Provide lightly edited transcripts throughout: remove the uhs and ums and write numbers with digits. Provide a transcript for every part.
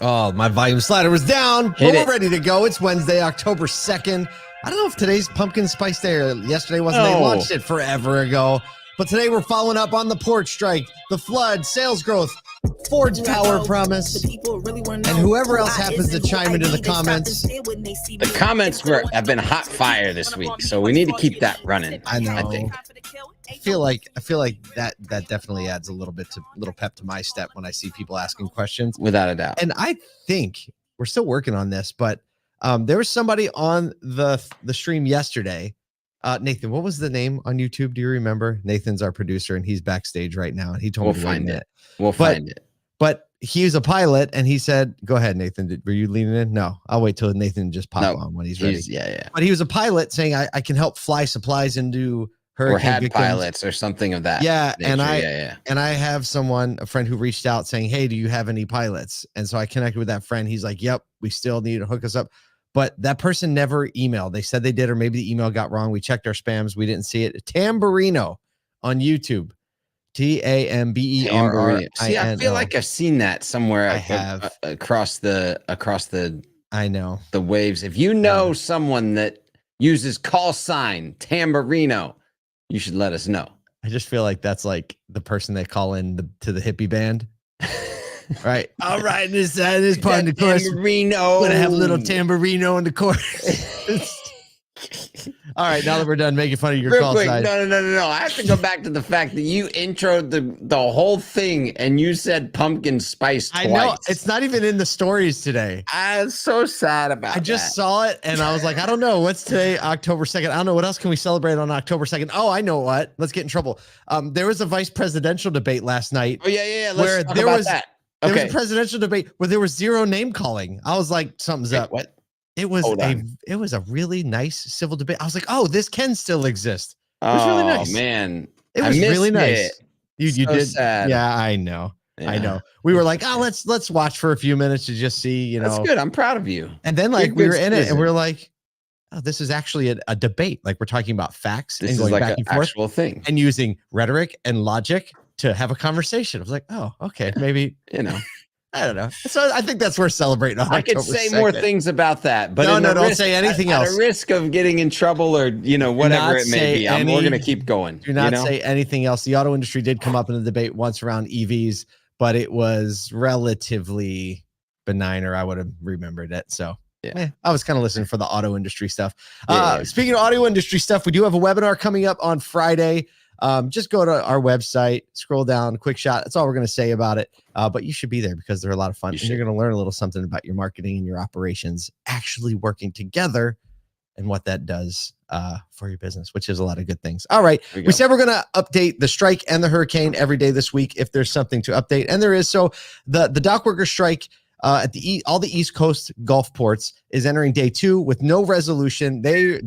Oh, my volume slider was down, but Hit we're it. ready to go. It's Wednesday, October 2nd. I don't know if today's pumpkin spice day or yesterday wasn't. They No. launched it forever ago. But today we're following up on the port strike, the flood, sales growth, Ford's power promise, and whoever else happens to chime into the comments. The comments have been hot fire this week, so we need to keep that running. I know. I think. I feel like that definitely adds a little pep to my step when I see people asking questions. Without a doubt. And I think we're still working on this, but there was somebody on the stream yesterday. Nathan, what was the name on YouTube? Do you remember? Nathan's our producer, and he's backstage right now, and he told me to find it. We'll find it. But he's a pilot, and he said, "Go ahead, Nathan. Were you leaning in?" No, I'll wait till Nathan just pop on when he's ready. Yeah. But he was a pilot saying, "I can help fly supplies into hurricane or had victims. Pilots or something of that. Yeah, nature. And I have a friend who reached out saying, "Hey, do you have any pilots?" And so I connected with that friend. He's like, "Yep, we still need to hook us up." But that person never emailed. They said they did, or maybe the email got wrong. We checked our spams. We didn't see it. Tamburino on YouTube. Tamberino. See, I feel like I've seen that somewhere. I have across the. I know the waves. If you know someone that uses call sign Tamburino, you should let us know. I just feel like that's like the person they call in to the hippie band. Right. All right. This part of the chorus. Tamburino. We're gonna have a little Tamburino in the chorus. All right. Now that we're done making fun of your call sign. No. I have to go back to the fact that you introed the whole thing and you said pumpkin spice twice. I know. It's not even in the stories today. I'm so sad about that. I just saw it and I was like, I don't know. What's today? October 2nd. I don't know. What else can we celebrate on October 2nd? Oh, I know what. Let's get in trouble. There was a vice presidential debate last night. Oh, yeah. Let's talk about that. There was a presidential debate where there was zero name calling. I was like, something's up. What? It was a really nice civil debate. I was like, oh, this can still exist. It was really nice. Man. It was really nice. You did. Sad. Yeah, I know. Yeah. I know. We were like, oh, let's watch for a few minutes to just see, you know. That's good. I'm proud of you. And then we were in it and we were like, oh, this is actually a debate. Like we're talking about facts and going like back and forth actual thing and using rhetoric and logic to have a conversation. I was like, oh, okay, maybe, I don't know. So I think that's worth celebrating. I could say more things about that, but don't say anything else. At a risk of getting in trouble or whatever it may be, we're going to keep going. Do not say anything else. The auto industry did come up in the debate once around EVs, but it was relatively benign, or I would have remembered it. So I was kind of listening for the auto industry stuff. Speaking of auto industry stuff, we do have a webinar coming up on Friday. Just go to our website, scroll down, quick shot. That's all we're going to say about it. But you should be there because they're a lot of fun. You're going to learn a little something about your marketing and your operations actually working together and what that does for your business, which is a lot of good things. All right. We said we're going to update the strike and the hurricane every day this week if there's something to update. And there is. So the dockworker strike at all the East Coast Gulf ports is entering day 2 with no resolution. They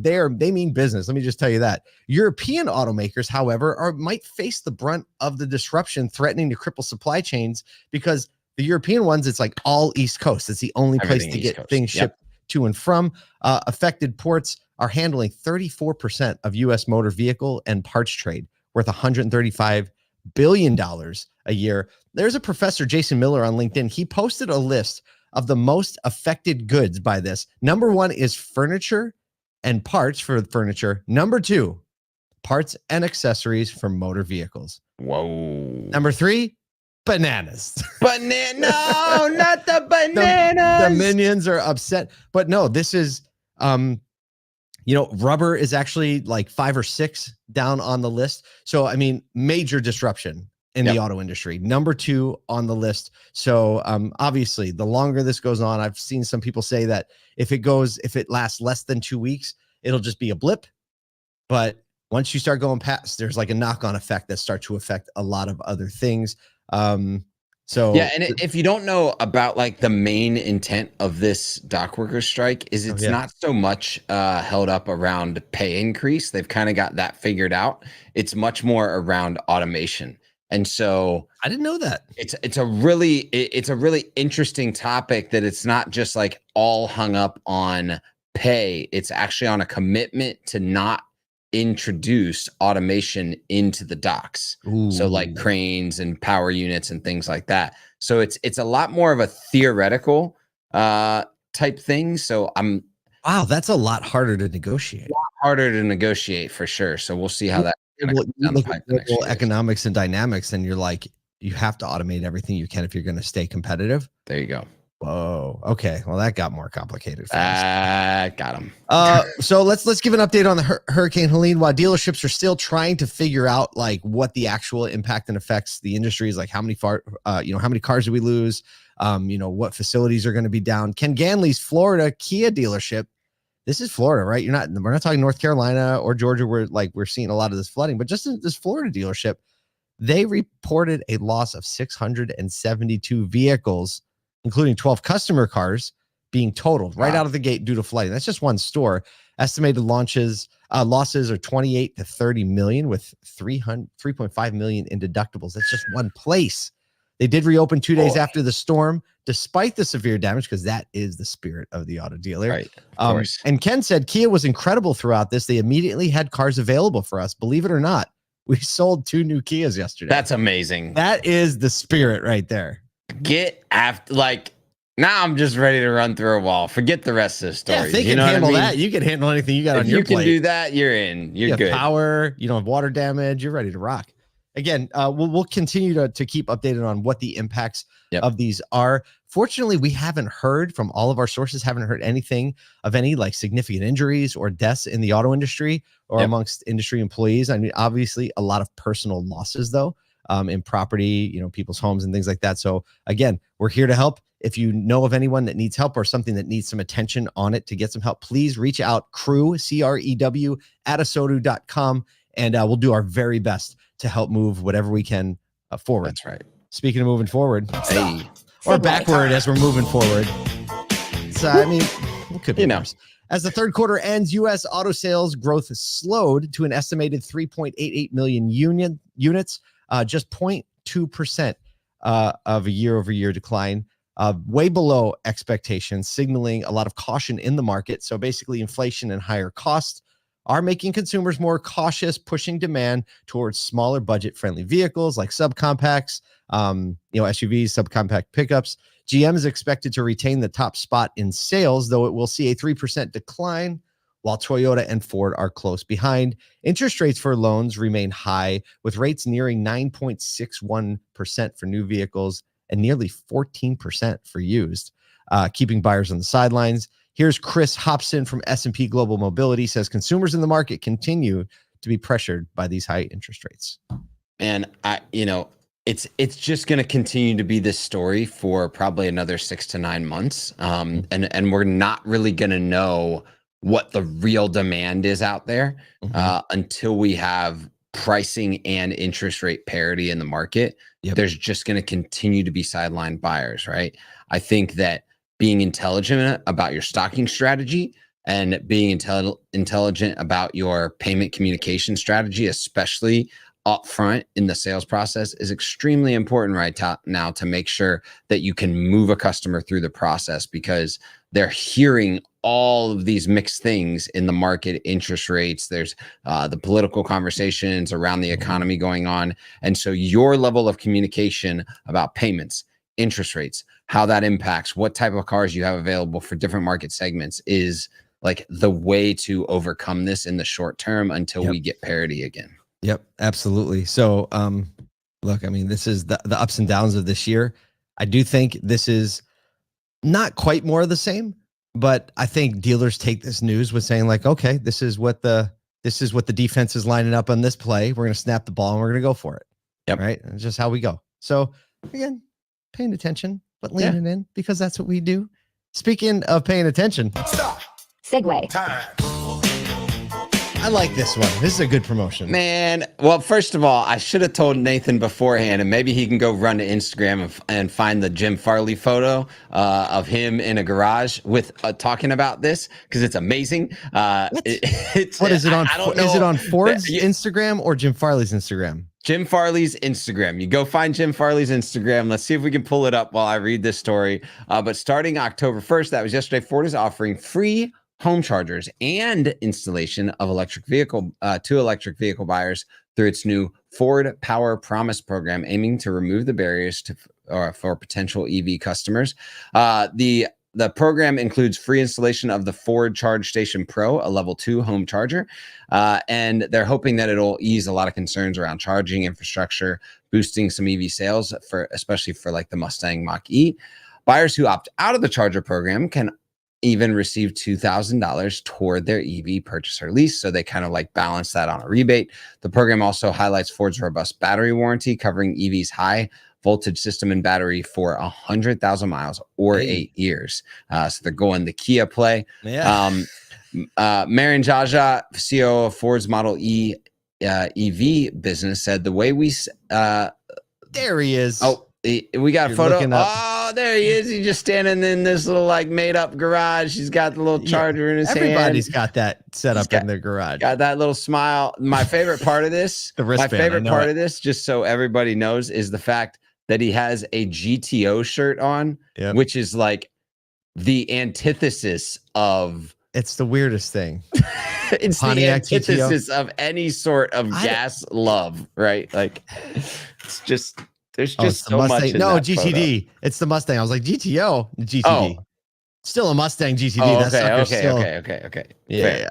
mean business. Let me just tell you that. European automakers, however, might face the brunt of the disruption threatening to cripple supply chains because the European ones, it's like all East Coast. It's the only place to get things shipped to and from. Affected ports are handling 34% of U.S. motor vehicle and parts trade, worth $135 billion a year. There's a professor, Jason Miller, on LinkedIn. He posted a list of the most affected goods by this. Number 1 is furniture and parts for furniture. Number 2, parts and accessories for motor vehicles. Whoa. Number 3, bananas. No, not the bananas. The minions are upset. But no, this is, rubber is actually like 5 or 6 down on the list. So, I mean, major disruption in the auto industry. Number 2 on the list. So, obviously, the longer this goes on, I've seen some people say that if it lasts less than 2 weeks, it'll just be a blip. But once you start going past, there's like a knock-on effect that starts to affect a lot of other things. And if you don't know about like the main intent of this dockworker strike is it's not so much held up around pay increase. They've kind of got that figured out. It's much more around automation. And so I didn't know that. It's a really interesting topic that it's not just like all hung up on pay. It's actually on a commitment to not introduce automation into the docks. Ooh. So like cranes and power units and things like that. So it's a lot more of a theoretical type thing. So wow, that's a lot harder to negotiate. Harder to negotiate for sure. So we'll see how that you look at global economics and dynamics, and you're like, you have to automate everything you can if you're going to stay competitive. There you go. Whoa. Okay. Well, that got more complicated. Got him. So let's give an update on the Hurricane Helene. While dealerships are still trying to figure out like what the actual impact and affects the industry is, like how many how many cars do we lose? What facilities are going to be down? Ken Ganley's Florida Kia dealership. This is Florida, right? We're not talking North Carolina or Georgia where like we're seeing a lot of this flooding, but just in this Florida dealership, they reported a loss of 672 vehicles, including 12 customer cars being totaled right out of the gate due to flooding. That's just one store. Estimated losses are 28 to 30 million with 3.5 million in deductibles. That's just one place. They did reopen 2 days after the storm, despite the severe damage, because that is the spirit of the auto dealer. Right. Of course. And Ken said Kia was incredible throughout this. They immediately had cars available for us. Believe it or not, we sold 2 new Kias yesterday. That's amazing. That is the spirit right there. Get after, like, now I'm just ready to run through a wall. Forget the rest of the story. Yeah, if they can handle that, you can handle anything you got on your plate. If you can do that, you're in. You're good. Power, you don't have water damage. You're ready to rock. Again, we'll continue to keep updated on what the impacts of these are. Fortunately, we haven't heard from all of our sources, haven't heard anything of any like significant injuries or deaths in the auto industry or amongst industry employees. I mean, obviously a lot of personal losses though, in property, people's homes and things like that. So again, we're here to help. If you know of anyone that needs help or something that needs some attention on it to get some help, please reach out, crew, CREW at asodu.com. And we'll do our very best to help move whatever we can forward. That's right. Speaking of moving forward, or backward as we're moving forward. So, I mean, it could be worse. As the third quarter ends, U.S. auto sales growth slowed to an estimated 3.88 million units, just 0.2% of a year-over-year decline, way below expectations, signaling a lot of caution in the market. So basically, inflation and higher costs are making consumers more cautious, pushing demand towards smaller budget-friendly vehicles like subcompacts, SUVs, subcompact pickups. GM is expected to retain the top spot in sales, though it will see a 3% decline, while Toyota and Ford are close behind. Interest rates for loans remain high, with rates nearing 9.61% for new vehicles and nearly 14% for used, keeping buyers on the sidelines. Here's Chris Hobson from S&P Global Mobility, says consumers in the market continue to be pressured by these high interest rates. And it's just going to continue to be this story for probably another 6 to 9 months. And we're not really going to know what the real demand is out there until we have pricing and interest rate parity in the market. There's just going to continue to be sidelined buyers, right? I think that being intelligent about your stocking strategy and being intelligent about your payment communication strategy, especially upfront in the sales process, is extremely important right now to make sure that you can move a customer through the process, because they're hearing all of these mixed things in the market, interest rates, there's the political conversations around the economy going on. And so your level of communication about payments, interest rates, how that impacts what type of cars you have available for different market segments is like the way to overcome this in the short term until we get parity again. Yep, absolutely. So, look, I mean, this is the ups and downs of this year. I do think this is not quite more of the same, but I think dealers take this news with saying like, okay, this is what the defense is lining up on this play. We're going to snap the ball and we're going to go for it. Yep. Right. It's just how we go. So again, paying attention, but leaning in, because that's what we do. Speaking of paying attention. Stop. Segue. Time. I like this one. This is a good promotion. Man, well, first of all, I should have told Nathan beforehand, and maybe he can go run to Instagram and find the Jim Farley photo of him in a garage with talking about this, because it's amazing. What is it on? Is it on Ford's Instagram or Jim Farley's Instagram? Jim Farley's Instagram. You go find Jim Farley's Instagram. Let's see if we can pull it up while I read this story. But starting October 1st, that was yesterday, Ford is offering free home chargers and installation of electric vehicle to electric vehicle buyers through its new Ford Power Promise program, aiming to remove the barriers for potential EV customers. The program includes free installation of the Ford Charge Station Pro, a level 2 home charger. And they're hoping that it'll ease a lot of concerns around charging infrastructure, boosting some EV sales, especially for like the Mustang Mach-E. Buyers who opt out of the charger program can even receive $2,000 toward their EV purchase or lease. So they kind of like balance that on a rebate. The program also highlights Ford's robust battery warranty, covering EV's high voltage system and battery for 100,000 miles or 8 years. So they're going the Kia play. Yeah. Marian Jaja, CEO of Ford's Model E EV business, said the way we there he is. Oh, we got a photo. Oh, there he is. He's just standing in this little like made up garage. He's got the little charger in his hand. Everybody's got that set up in their garage. Got that little smile. My favorite part of this, just so everybody knows, is the fact that he has a GTO shirt on, which is like the antithesis of. It's the weirdest thing. It's Pontiac the antithesis GTO of any sort of gas love, right? Like, it's just. There's just so much. No, GTD. Photo. It's the Mustang. I was like, GTO, GTD. Oh. Still a Mustang GTD. Okay. Yeah.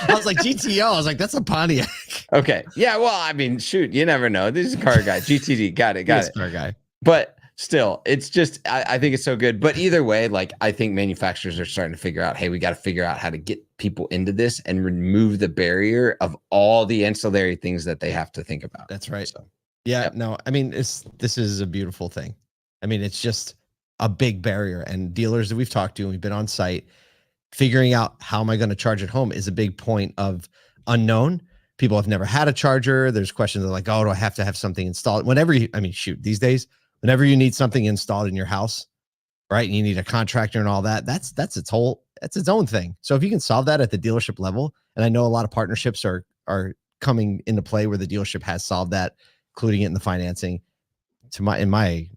I was like, GTO. I was like, that's a Pontiac. Okay. Yeah. Well, I mean, shoot, you never know. This is a car guy. GTD. Got it. Car guy. But still, it's just, I think it's so good. But either way, like, I think manufacturers are starting to figure out, hey, we got to figure out how to get people into this and remove the barrier of all the ancillary things that they have to think about. That's right. So. Yeah, no, I mean, this is a beautiful thing. I mean, it's just a big barrier, and dealers that we've talked to and we've been on site, figuring out how am I going to charge at home is a big point of unknown. People have never had a charger. There's questions of like, oh, do I have to have something installed? These days, whenever you need something installed in your house, right, and you need a contractor and all that, that's its own thing. So if you can solve that at the dealership level, and I know a lot of partnerships are coming into play where the dealership has solved that, including it in the financing, in my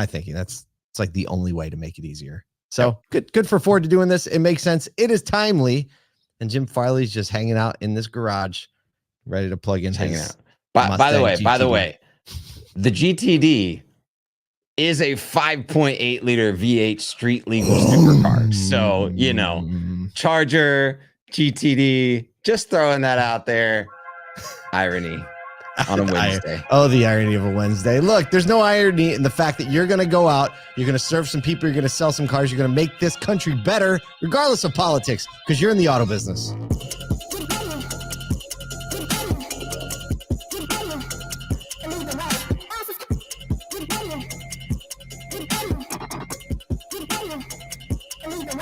thinking, it's like the only way to make it easier. So good for Ford to doing this. It makes sense. It is timely, and Jim Farley's just hanging out in this garage, ready to plug in. By the way, the GTD is a 5.8 liter V8 street legal supercar. So Charger, GTD, just throwing that out there. Irony. On a Wednesday. The irony of a Wednesday. Look, there's no irony in the fact that you're going to go out, you're going to serve some people, you're going to sell some cars, you're going to make this country better, regardless of politics, because you're in the auto business. Leave the